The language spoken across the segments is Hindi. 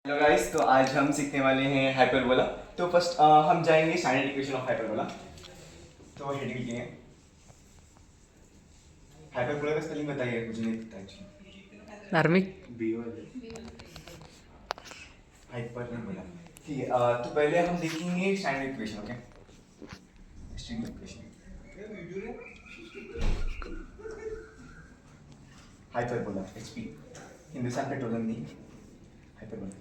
हेलो गाइस, तो आज हम सीखने वाले हैं हाइपरबोला। तो फर्स्ट हम जाएंगे स्टैंडर्ड इक्वेशन ऑफ हाइपरबोला। तो हेडिंग लिखेंगे हाइपरबोला का स्पेलिंग बताइए, मुझे नहीं पता एक्चुअली। धार्मिक हाइपर नहीं बोला, ठीक है। तो पहले हम देखेंगे standard equation. Okay, standard equation hyperbola HP Hindustan petroleum नहीं, हाइपरबोला।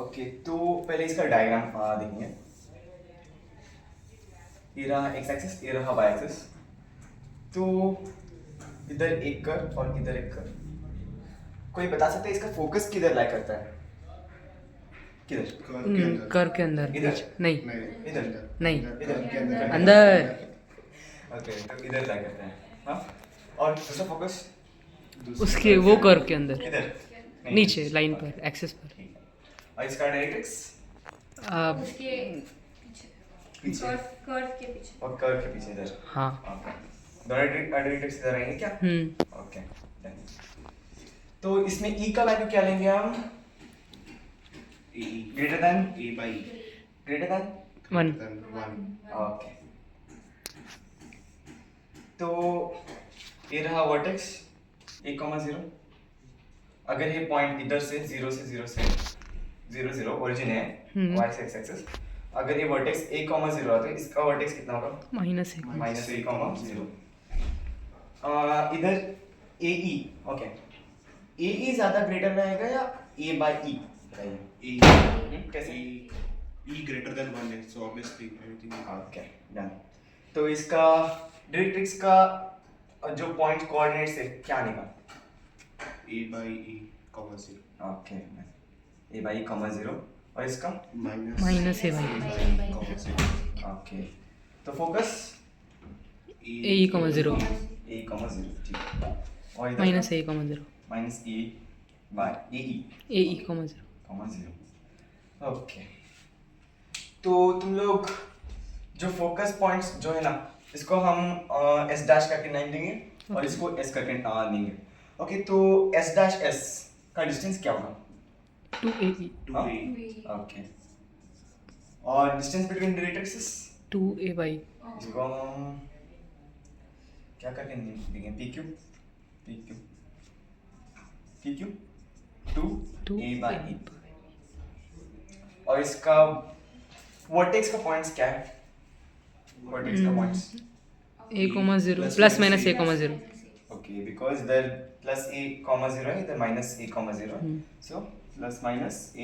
ओके, तो पहले इसका डायग्राम देखेंगे। ये रहा एक्स एक्सिस, ये रहा वाई एक्सिस। तो इधर एक कर और इधर एक कर। कोई बता सकता है इसका फोकस किधर लाई करता है? किधर? कर के अंदर इधर? नहीं इधर? नहीं इधर? अंदर। ओके, तो इधर लाई करता है। हाँ, और दूसरा फोकस उसके वो कर के अंदर इधर? नहीं। नीचे लाइन पर एक्सेस पर। ठीक है। और इसका डायरेक्ट्रिक्स उसके पीछे कर्व के पीछे। और कर्व के पीछे इधर। हाँ। ओके, दोनों डायरेक्ट्रिक्स इधर आएंगे क्या? Okay, done. तो इसमें ई का वैल्यू क्या लेंगे हम? Greater than A by greater than 1 okay. तो ये रहा वर्टेक्स 1,0। अगर ये पॉइंट इधर से 0 ओरिजिन है y एक्सिस, अगर ये वर्टेक्स 1,0 है तो इसका वर्टेक्स कितना होगा? -1,0। इधर AE। ओके, AE ज्यादा ग्रेटर रहेगा या A बाई E? बताइए कैसे? ई ग्रेटर देन 1 है, so obviously anything. Okay, done. तो इसका डायरेक्ट्रिक्स का जो पॉइंट कोऑर्डिनेट्स है क्या आनेगा? A by E comma 0 okay, A by E, 0। और इसका minus A by comma 0 okay. तो focus A E comma 0 A, 0, ठीक है। और इधर minus A comma 0 minus A by AE, A E comma 0 0। Okay, तो तुम लोग जो फोकस पॉइंट्स जो है ना, इसको हम S डैश करके नाम देंगे और इसको S करके देंगे। ओके, तो S डैश S का डिस्टेंस क्या होगा? 2 ए ई 2 ए ओके, और distance between directrix 2 A by इसको हम क्या करके देंगे? PQ 2 A by E। और इसका वर्टेक्स का पॉइंट्स क्या है? वर्टेक्स का points A comma 0 plus minus A comma 0 okay, because इधर प्लस A, 0 है, इधर माइनस A, 0 है, सो प्लस माइनस A,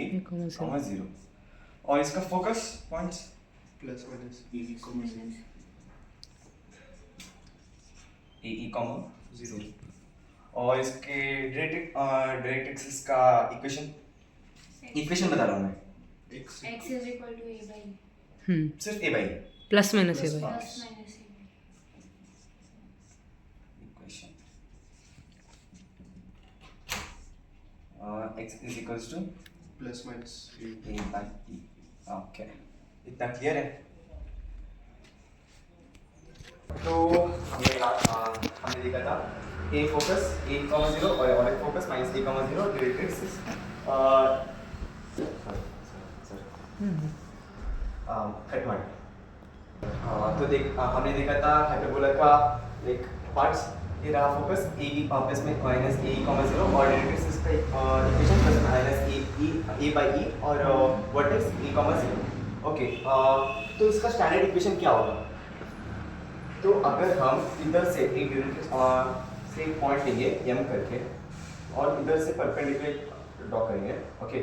0। और इसका फोकस पॉइंट्स प्लस माइनस ई कॉमा 0 AE, 0। और इसके डायरेक्ट्रिक्स का इक्वेशन बता रहा हूँ मैं, x x is equal to a by सिर्फ A by plus minus A by plus minus a by equation x is equals to plus minus A A by E। Okay, इतना क्लियर है? तो हमने देखा था A फोकस 1,0 और एक फोकस -A,0 डायरेक्ट्रिक्स कट मार। तो हमने देखा था हाइपरबोला का एक पार्ट्स। ये रहा फोकस AE वापस में -AE,0 और डायरेक्ट्रिक्स का equation plus minus A by E और वर्टेक्स A,0। ओके, तो इसका स्टैंडर्ड इक्वेशन क्या होगा? तो अगर हम इधर से एक से एक पॉइंट लेंगे M करके और इधर से परपेंडिकुलर ड्रॉ करेंगे। ओके,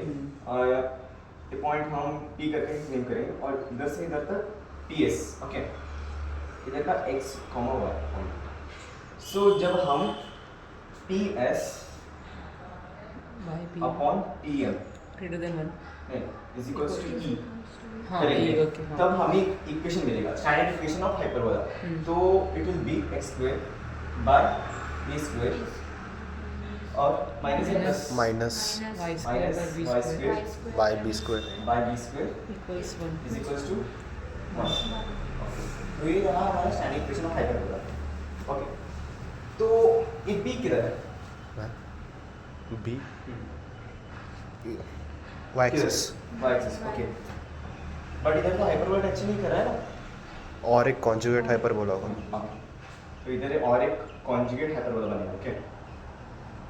ये पॉइंट हम P करके नेम करेंगे और इधर से इधर तक PS। ओके, इधर का X, Y पॉइंट। सो जब हम PS by P upon PM greater than 1 is equals to E हाँ करेंगे, ये ओके तब हमें इक्वेशन मिलेगा, स्टैंडर्ड इक्वेशन ऑफ हाइपरबोला। तो it will be x² by b² और minus minus y square by B y square square by B square by b² equals 1 is equals to 1। तो ये रहा हमारा standard equation of hyperbola. Okay, तो ये b किधर है? B Y axis y axis okay but इधर तो हाइपरबोला टच नहीं कर रहा है ना और एक कॉन्जुगेट हाइपरबोला होगा हाँ तो इधर और एक कॉन्जुगेट हाइपरबोला बनेगा ओके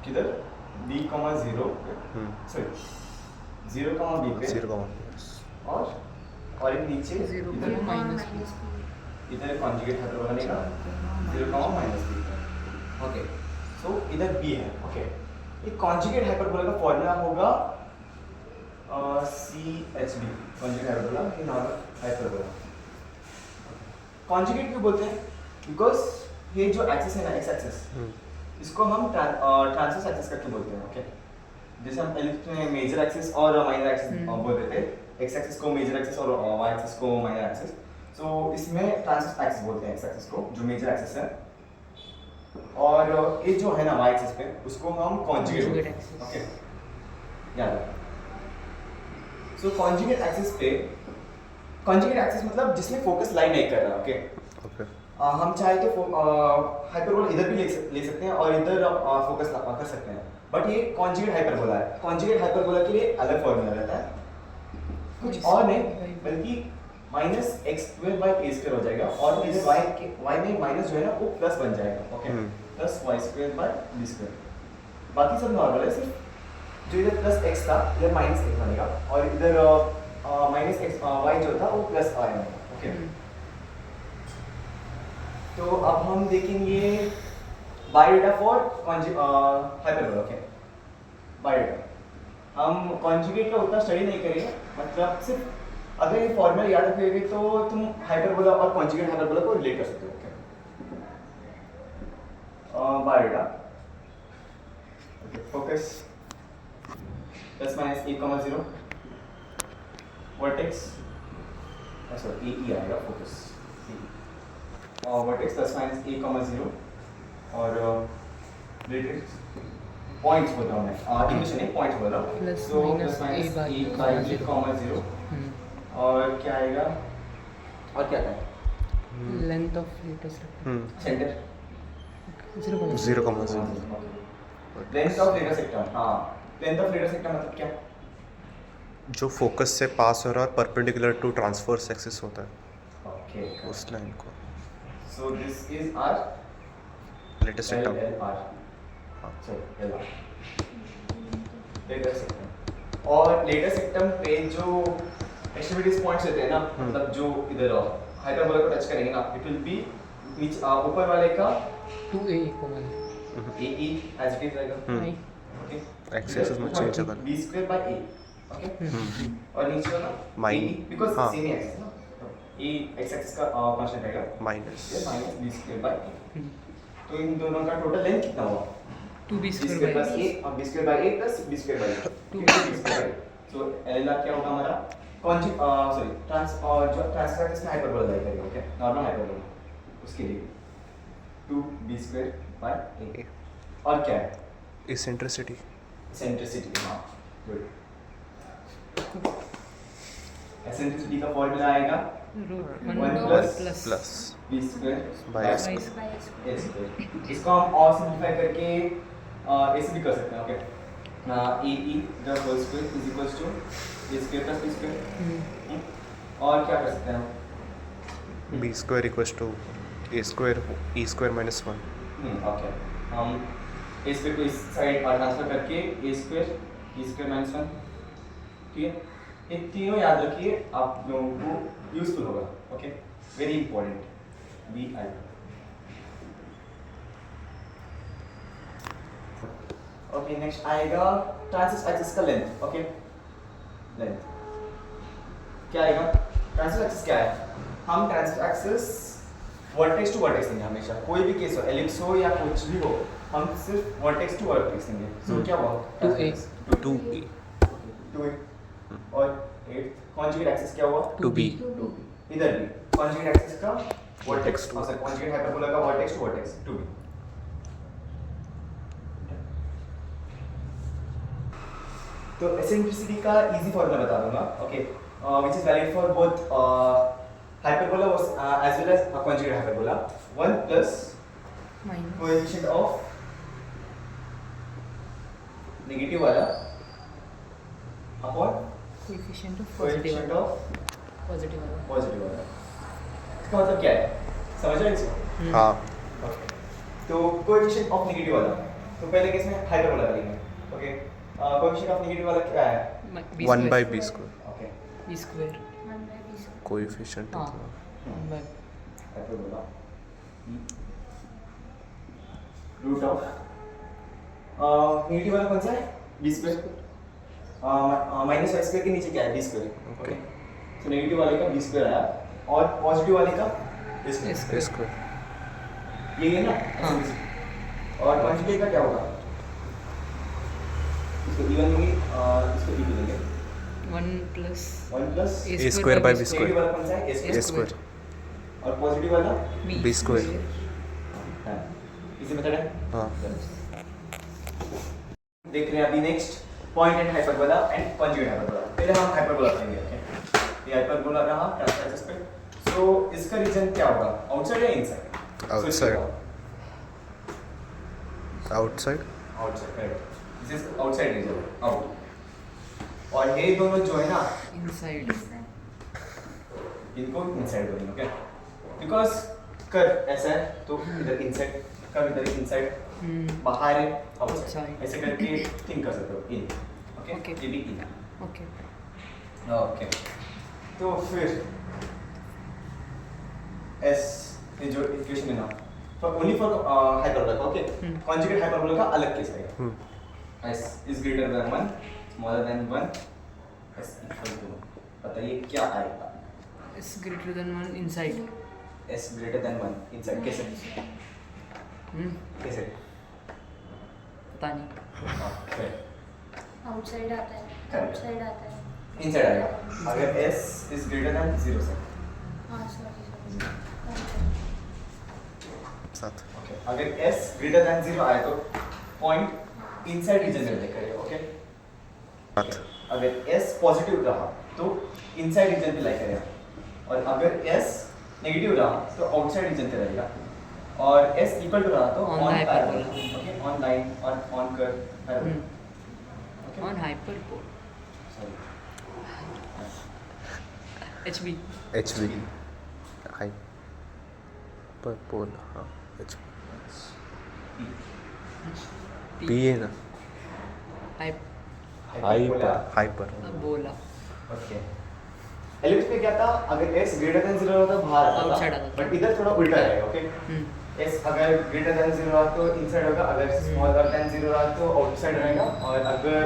किधर b, 0 सॉरी 0, b पे 0, और एक नीचे 0, इधर minus इधर कॉन्जुगेट हाइपरबोला बनेगा 0, b ओके सो इधर b है ओके एक कॉन्जुगेट हाइपरबोला का फॉर्मूला होगा CHB कॉन्जुगेट हाइपरबोला ये नॉर्मल हाइपरबोला कॉन्जुगेट क्यों बोलते हैं बिकॉज ये जो एक्सिस है ना एक्स एक्सिस इसको हम ट्रांसवर्स एक्सिस करके बोलते हैं ओके जैसे हम एलिप्स में मेजर एक्सिस और माइनर एक्सिस बोलते थे एक्स एक्सिस को मेजर एक्सिस और वाई एक्सिस को माइनर एक्सिस सो इसमें ट्रांसवर्स एक्सिस बोलते हैं एक्स एक्सिस को जो मेजर एक्सिस है और ये जो है ना वाई एक्सिस पे उसको हम कॉन्जुगेट Conjugate बोलते हैं axis. ओके याद रखो सो कॉन्जुगेट एक्सिस पे कॉन्जुगेट एक्सिस मतलब जिसमें फोकस लाई नहीं कर रहा ओके ओके हम चाहे तो हाइपरबोला इधर भी ले सकते हैं और इधर फोकस कर सकते हैं बट ये कॉन्जुगेट हाइपरबोला है कॉन्जुगेट हाइपरबोला के लिए अलग फॉर्मूला रहता है कुछ और नहीं बल्कि -x²/a² हो जाएगा और इधर y में माइनस जो है ना वो प्लस बन जाएगा ओके प्लस y²/b² बाकी सब नॉर्मल है सिर्फ जो इधर प्लस x था इधर माइनस x बनेगा और इधर माइनस x y जो था वो प्लस y बनेगा ओके तो अब हम देखेंगे biodata for hyperbola okay biodata हम कॉन्जुगेट का उतना स्टडी नहीं करेंगे मतलब सिर्फ अगर ये फॉर्मूला याद रखोगे तो तुम हाइपरबोला और कॉन्जुगेट हाइपरबोला को रिलेट कर सकते हो okay biodata focus ±a, 0 vertex sorry A आएगा फोकस वर्टेक्स ±a, 0 और रिलेटेड पॉइंट्स बोल रहा हूँ मैं इंग्लिश नहीं पॉइंट्स बोल रहा हूँ Plus so minus a by +a, 0 और क्या आएगा और क्या है length of latest centre 0.0. 0,0 length of letter सेक्टम हाँ लेंथ ऑफ लेटर सेक्टम मतलब क्या जो फोकस से पास हो रहा है और परपेंडिकुलर टू ट्रांसवर्स एक्सिस होता है ओके उस लाइन को so this is our latus rectum LR so LR latus rectum और लेटर सेक्टम पे जो एक्सट्रीमिटीज पॉइंट्स होते हैं ना मतलब जो इधर हाइपरबोला को टच करेंगे ना इट विल बी ऊपर वाले का 2a, AE as it is रहेगा I. ओके एक्सिस में चेंज होगा b²/a ओके और नीचे वाला Min- बिकॉज़ हाँ। सेम ही एक्सिस ना ए एक्स एक्सिस का कांस्टेंट रहेगा माइनस -b²/a तो इन दोनों का टोटल लेंथ कितना हुआ 2b² b² by plus a और b²/a plus b²/a तो LR क्या होगा हमारा सॉरी ट्रांस और जो ट्रांसफर एक्सिस में हाइपरबोला लाई करेंगे ओके नॉर्मल हाइपरबोला उसके लिए 2b²/a और क्या है इसेंट्रिसिटी एसेंट्रिसिटी हाँ गुड एसेंट्रिसिटी का फॉर्मूला आएगा 1 plus plus b² by by a square इसको हम और सिंपलीफाई करके ऐसे भी कर सकते हैं okay AE the whole square is equals to a square plus b square और क्या कर सकते हैं हम b² equals to a² e² -1 okay हम a स्क्वायर को इस साइड ट्रांसफर करके a स्क्वायर e² -1 ठीक है ये तीनों याद रखिए आप लोगों को यूजफुल होगा okay very important BI okay next आएगा ट्रांसवर्स एक्सिस का लेंथ ओके लेंथ क्या आएगा ट्रांसवर्स एक्सिस क्या है हम transverse axis vertex to vertex लेंगे हमेशा कोई भी केस हो एलिप्स हो या कुछ भी हो हम सिर्फ वर्टेक्स टू वर्टेक्स लेंगे सो क्या हुआ 2a 2a 2a और 8 कॉन्जुगेट एक्सिस क्या हुआ 2b इधर भी कॉन्जुगेट एक्सिस का vertex to sorry conjugate hyperbola का वर्टेक्स टू वर्टेक्स 2b तो एसेंट्रिसिटी का इजी फॉर्मूला बता दूंगा okay which is valid for both hyperbola as well as conjugate hyperbola 1 plus minus coefficient of negative वाला upon coefficient of coefficient of positive वाला पॉजिटिव वाला। इसका मतलब क्या है, समझ रहे हैं इसको? हाँ ओके, तो कोएफिशिएंट ऑफ नेगेटिव वाला, तो पहले केस में हाइपरबोला करेंगे। ओके, कोएफिशिएंट ऑफ नेगेटिव वाला क्या है? 1 by b square okay, b square 1 by b square. Coefficient हाँ 1 by hyperbola root of negative वाला कौन सा है? b square minus y square के नीचे क्या है? b square. ओके, तो नेगेटिव वाले का b स्क्वायर आया और पॉजिटिव वाले का a स्क्वायर। a square ये है ना? हाँ। और मल्टीप्लाई का क्या होगा? इसको इवन लेंगे, इसको इक्वल लेंगे। 1 plus 1 plus a square by b negative square वाला कौन सा है? a a square. square और पॉजिटिव वाला b square है। इसी मेथड है। हाँ देख रहे हैं अभी next point and hyperbola and conjugate hyperbola. पहले हम हाइपरबोला करेंगे। ओके, ये हाइपरबोला रहा ट्रांसफर एक्सिस पे। सो इसका रीजन क्या होगा? आउटसाइड या inside? Outside. Outside outside, correct. This is outside region, out. और ये दोनों जो है ना, इनसाइड इनको इनसाइड बोलेंगे। ओके, बिकॉज कर ऐसा है तो इधर इनसाइड, कर इधर इनसाइड, बाहर है आउटसाइड, Outside. ऐसे करके थिंक कर सकते हो। इन, ओके, Okay. ये भी इन। ओके ओके, तो फिर एस ये जो इक्वेशन है ना, फॉर ओनली फॉर हाइपरबोला का, ओके, कॉन्जुगेट हाइपरबोला का अलग केस आएगा। S is greater than 1, smaller than 1, S equal to, बताइए क्या आएगा? Is greater than 1 inside S greater than 1 inside, कैसे? कैसे? पता नहीं ओके, आउटसाइड आता है, Correct. आउटसाइड आता है. इनसाइड आएगा अगर एस इज ग्रेटर देन 0 से। हाँ सॉरी सात ओके, अगर एस ग्रेटर देन 0 आए तो पॉइंट इनसाइड रीजन में लाइक करेगा। ओके, सात अगर एस पॉजिटिव रहा तो इनसाइड रीजन पे लाइक करेगा, और अगर एस नेगेटिव रहा तो आउटसाइड रीजन पे रहेगा, और एस इक्वल टू रहा तो On on the parallel. hyperbola. Okay, on line, on curve, okay, on hyperbola sorry, HB H B hyperbola हाँ एच पी है ना हाइपर बोला ओके, एलिप्स पे क्या था? अगर s ग्रेटर देन 0 रहा तो बाहर आता Outside था, आता था। बट इधर थोड़ा उल्टा रहेगा। ओके, s अगर ग्रेटर देन 0 रहा तो इनसाइड होगा, अगर स्मॉलर देन 0 रहा तो आउटसाइड रहेगा, और अगर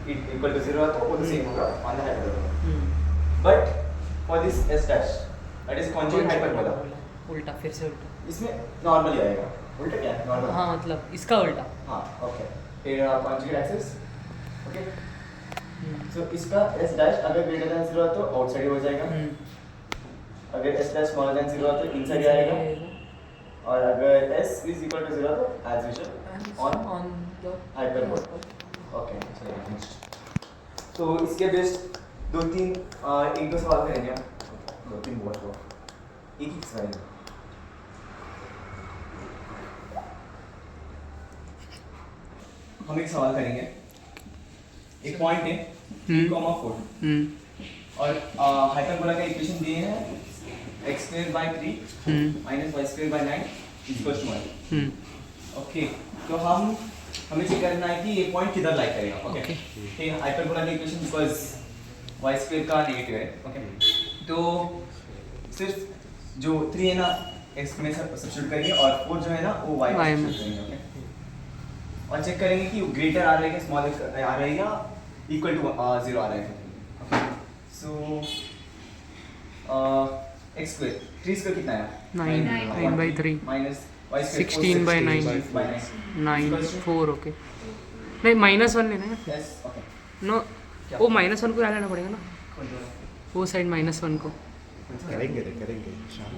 इट इक्वल टू 0 रहा तो वो सेम होगा on the hyperbola. But for this s dash that is conjugate hyperbola, उल्टा फिर से उल्टा इसमें नॉर्मली आएगा। उल्टा क्या है? नॉर्मल। हाँ मतलब इसका उल्टा हाँ, ओके, फिर कॉन्जुगेट एक्सिस। ओके, सो इसका s डैश अगर ग्रेटर देन 0 रहा तो आउटसाइड हो जाएगा, अगर s डैश स्मॉलर देन 0 रहा तो इनसाइड आएगा, और अगर s इज इक्वल टू 0 तो as usual on the hyperbola. Okay, चलिए नेक्स्ट। तो इसके बेस्ड दो तीन एक दो सवाल करेंगे हम, दो तीन बहुत हो, एक ही सवाल है। हम एक सवाल करेंगे, एक पॉइंट है 3,4 और हाइपरबोला का इक्वेशन दिए हैं x²/3 minus y²/9 equals to 1। Okay, तो हमें चेक करना है कि ये पॉइंट किधर लाइक करेगा। ओके, ठीक है, हाइपरबोला का इक्वेशन बिकॉज़ y² का नेगेटिव है। ओके, तो सिर्फ जो 3 है ना x में सब्स्टिट्यूट करेंगे, और 4 जो है ना वो y में सब्स्टिट्यूट करेंगे। ओके, और चेक करेंगे कि ग्रेटर आ रहा है कि स्मॉल आ रहा है या इक्वल टू 0 आ रहा है। ओके, सो x², 3² कितना है? 9/3 माइनस y² 16/9 9 4 ओके नहीं -1 लेना है यस। ओके, नो वो -1 को डाल देना पड़ेगा ना, कौन सा? वो साइड -1 को करेंगे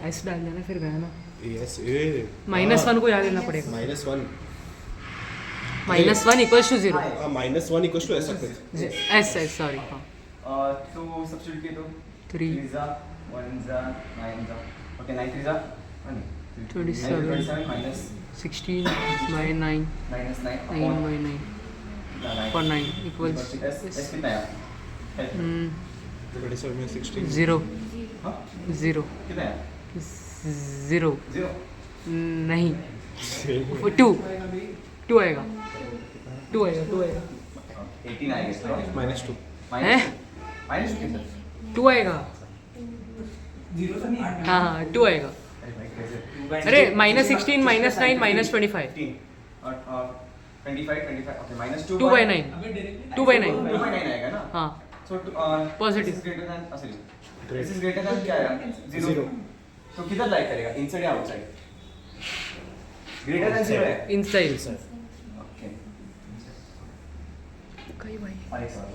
ऐसे डाल देना फिर गया ना, यस ए -1 को याद देना पड़ेगा, -1 -1 इक्वल्स टू 0 -1 इक्वल्स टू ऐसा कुछ एस सॉरी हाँ तो सब्स्टिट्यूट किए तो 3 3 जा 1 जा 9 जा। ओके, 9 3 जा 27 माइनस 16/9 -9 9/9 for 9 equals s कितना है? 27 में 16 0 हाँ 0 कितना है 0 जीरो नहीं 2 2 आएगा 2 आएगा 2 आएगा 18 आएगा इसका -2 हैं? माइनस कितना 2 आएगा हाँ हाँ 2 आएगा अरे -16 -9 -25 25 okay minus 2 2 by 9 2 by 9 2 by 9 आएगा ना हाँ सो Positive. Greater than sorry this is greater then क्या आएगा 0 तो किधर लाइक करेगा इनसाइड या आउटसाइड ग्रेटर देन 0 है इनसाइड ओके कई भाई और एक सवाल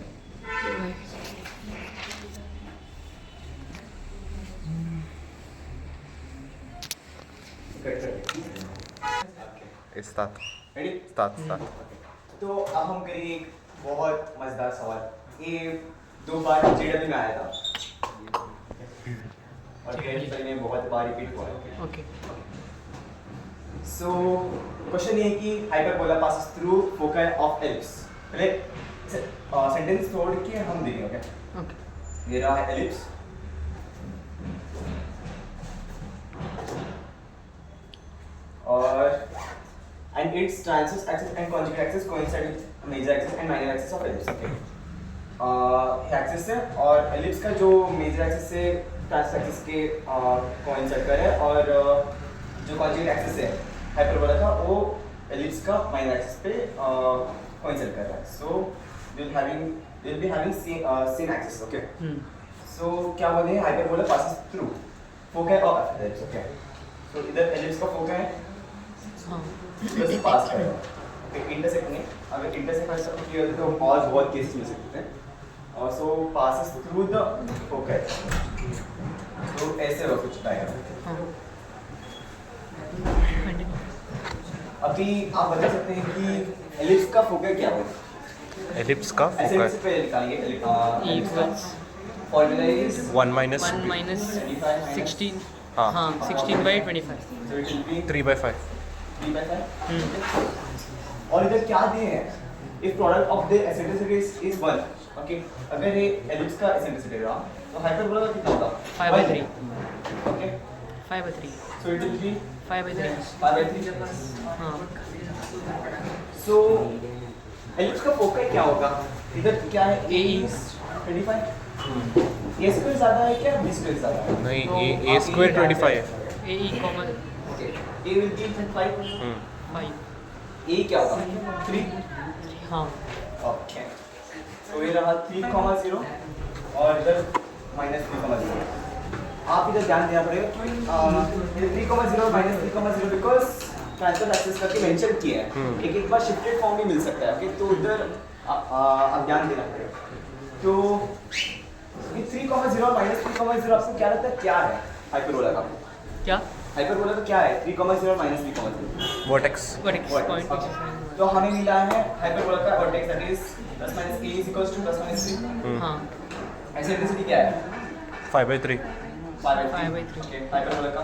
स्टार्ट रेडी स्टार्ट तो अब हम करेंगे एक बहुत मजेदार सवाल ये 2 बार जेडब्ल्यू में आया था और ये में बहुत बार रिपीट हुआ है ओके सो क्वेश्चन ये है कि hyperbola passes through focus of ellipse पहले सेंटेंस तोड़ के हम देखेंगे ओके ओके ये रहा है एलिप्स और and its transverse axis and conjugate axis coincide with major axis and minor axis of ellipse okay axis है और एलिप्स का जो मेजर एक्सिस से ट्रांसवर्स एक्सिस के कोइंसाइड कर है और जो कॉन्जुगेट एक्सिस है हाइपरबोला का वो एलिप्स का माइनर एक्सिस पे कोइंसाइड कर रहा है so will be having same axis okay so क्या बोलते हैं hyperbola passes through focus of ellipse okay so इधर एलिप्स का फोकस है हाँ बस पास करेगा ओके इंटरसेक्ट नहीं अगर इंटरसेक्ट कर सकते क्लियर तो और बहुत केसेस मिल सकते हैं और सो पासेस थ्रू द फोकस तो ऐसे हो कुछ डायग्राम हाँ अभी आप बता सकते हैं कि एलिप्स का फोकस क्या होगा एलिप्स का ऐसे फोकस से पहले निकालेंगे एलिप्स का equals formula is 1 minus 1 minus 16 हाँ हाँ 16 by 25 so it will be 3/5 3/5 और इधर क्या दिए हैं if product of the eccentricities is 1 okay अगर ये एलिप्स का एसेंट्रिसिटी रहा तो हाइपरबोला का कितना होगा 5/3 okay 5/3 so it will B 5/3 5/3 हाँ सो एलिप्स का फोकस क्या होगा इधर क्या है A is 25 ए स्क्वायर ज्यादा है क्या बी स्क्वायर ज्यादा है नहीं तो ए आप स्क्वायर ये 25 है AE common okay A will be 5 हम्म 5 ए क्या होगा 3 हाँ ओके तो ये रहा 3,0 और इधर -3,0 आप इधर ध्यान देना पड़ेगा क्यों 3,0 माइनस 3,0 बिकॉज ट्रांसफर एक्सेस करके मेंशन किया है एक बार शिफ्टेड फॉर्म भी मिल सकता है ओके तो उधर आप ध्यान देना पड़ेगा तो ये 3,0 और -3,0 आपको क्या लगता है क्या है हाइपरबोला का क्या हाइपरबोला का क्या है 3,0 और -3,0 वर्टेक्स वर्टेक्स पॉइंट तो हमें मिला है हाइपरबोला का vertex that is +- a is equals to +-3 हाँ एक्सेंट्रिसिटी क्या है 5/3 5/3 ओके हाइपरबोला का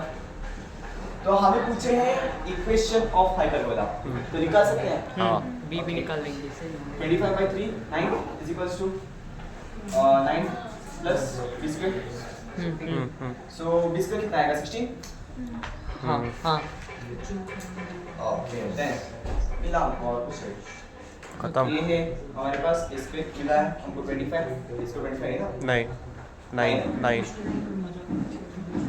तो हमें पूछे हैं इक्वेशन ऑफ हाइपरबोला तो निकाल सकते हैं हाँ बी भी निकाल लेंगे 25/3 9 is equals to 9 plus b square so b square कितना आएगा 16 हाँ हाँ ओके देन मिला और कुछ है खत्म ये है हमारे पास a square मिला है हमको 25 इसको 25 है ना 9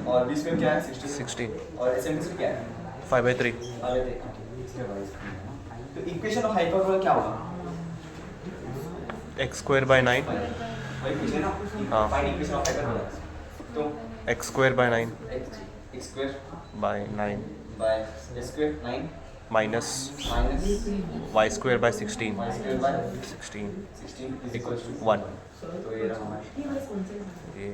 और b square क्या है 16 16 और एसेंट्रिसिटी क्या है 5/3 तो इक्वेशन ऑफ हाइपरबोला क्या होगा x square by 9 वही पूछे ना हाँ। फाइंड इक्वेशन ऑफ हाइपरबोला तो x square by 9 x square by 9 by a square 9 minus minus y square by 16 y square by 16 16 is equals to 1 तो ये रहा हमारा ये